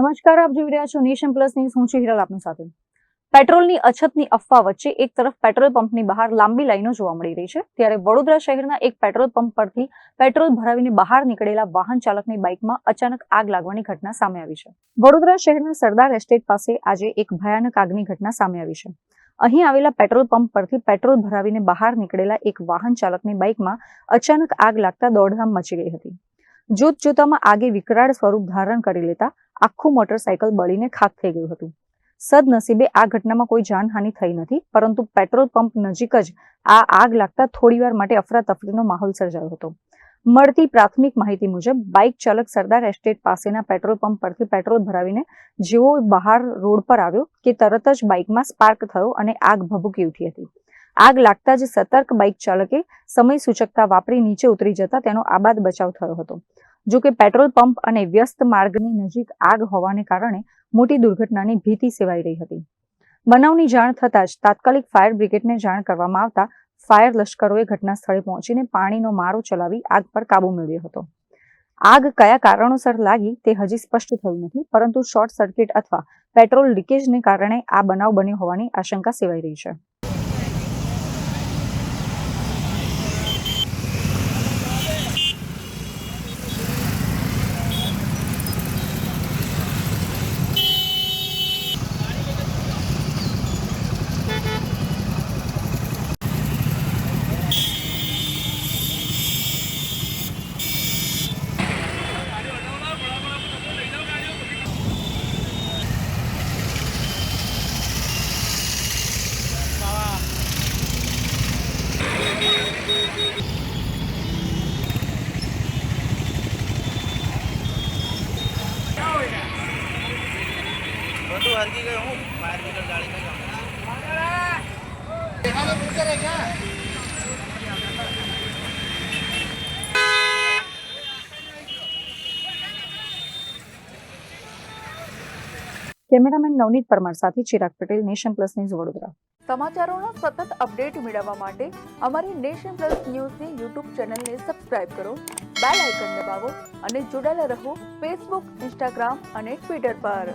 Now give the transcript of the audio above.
નમસ્કાર, આપ જોઈ રહ્યા છો નેશન પ્લસ ન્યૂઝ. હું છું હિરલ આપની સાથે. પેટ્રોલની અછતની અફવા વચ્ચે એક તરફ પેટ્રોલ પંપની બહાર લાંબી લાઈનો જોવા મળી રહી છે, ત્યારે વડોદરા શહેરના એક પેટ્રોલ પંપ પરથી પેટ્રોલ ભરાવીને બહાર નીકળેલા વાહન ચાલકની બાઇકમાં અચાનક આગ લાગવાની ઘટના સામે આવી છે. વડોદરા શહેરના સરદાર એસ્ટેટ પાસે આજે એક ભયાનક આગની ઘટના સામે આવી છે. અહીં આવેલા પેટ્રોલ પંપ પરથી પેટ્રોલ ભરાવીને બહાર નીકળેલા એક વાહન ચાલકની બાઇકમાં અચાનક આગ લાગતા દોડધામ મચી ગઈ હતી. જોતજોતામાં આગે વિકરાળ સ્વરૂપ ધારણ કરી લેતા આખું મોટરસાયકલ બળીને ખાખ થઈ ગયું હતું. સદનસીબે આ ઘટનામાં કોઈ જાનહાનિ થઈ નથી, પરંતુ પેટ્રોલ પંપ નજીક જ આ આગ લાગતા થોડીવાર માટે અફરાતફરીનો માહોલ સર્જાયો હતો. મળતી પ્રાથમિક માહિતી મુજબ બાઇક ચાલક સરદાર એસ્ટેટ પાસેના પેટ્રોલ પંપ પરથી પેટ્રોલ ભરાવીને જેવો બહાર રોડ પર આવ્યો કે તરત જ બાઇકમાં સ્પાર્ક થયો અને આગ ભભૂકી ઉઠી હતી. આગ લાગતા જ સતર્ક બાઇક ચાલકે સમય સૂચકતા વાપરી નીચે ઉતરી જતા તેનો આબાદ બચાવ થયો હતો. જો કે પેટ્રોલ પંપ અને વ્યસ્ત માર્ગની નજીક આગ હોવાને કારણે મોટી દુર્ઘટનાની ભીતિ સેવાઈ રહી હતી. બનાવની જાણ થતાં જ તાત્કાલિક ફાયર બ્રિગેડને જાણ કરવામાં આવતા ફાયર લશ્કરોએ ઘટના સ્થળે પહોંચીને પાણીનો મારો ચલાવી આગ પર કાબુ મેળવ્યો હતો. આગ કયા કારણોસર લાગી તે હજી સ્પષ્ટ થયું નથી, પરંતુ શોર્ટ સર્કિટ અથવા પેટ્રોલ લીકેજને કારણે આ બનાવ બન્યો હોવાની આશંકા સેવાઈ રહી છે. तो हल्की गए हूँ फायर ब्रिगेड गाड़ी में કેમેરામેન નવનીત પરમાર સાથે Chirag Patel, nation plus news, Vadodara. સમાચારોના સતત અપડેટ મેળવવા માટે અમારી નેશન પ્લસ ન્યૂઝની યુટ્યુબ ચેનલને સબસ્ક્રાઇબ કરો, બેલ આઇકન દબાવો અને જોડાયેલા રહો ફેસબુક, ઇન્સ્ટાગ્રામ અને ટ્વિટર પર.